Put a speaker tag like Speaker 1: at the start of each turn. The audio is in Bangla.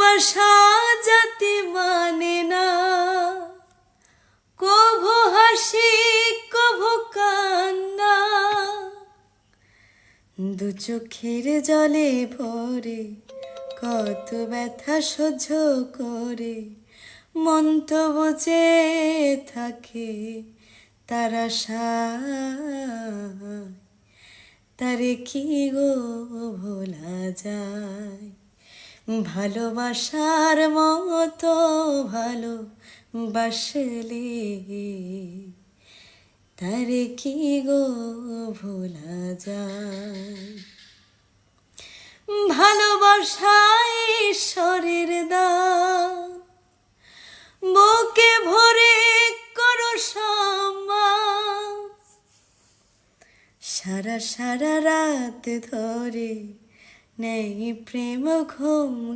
Speaker 1: ভালোবাসা জাতি মানে না, কভু হাসি কভু কান্না, দু চোখের জলে ভরে কত ব্যথা সহ্য করে মন তো বুঝে থাকে তার আশায়, তারে কি গো ভোলা যায়। ভালোবাসার মতো ভালোবাসলে তারে কি গো ভোলা যায়। ভালোবাসা ঈশ্বরের দান, বুকে ভরে করো সম্মান, সারা সারা রাত ধরে নেই প্রেম ঘুম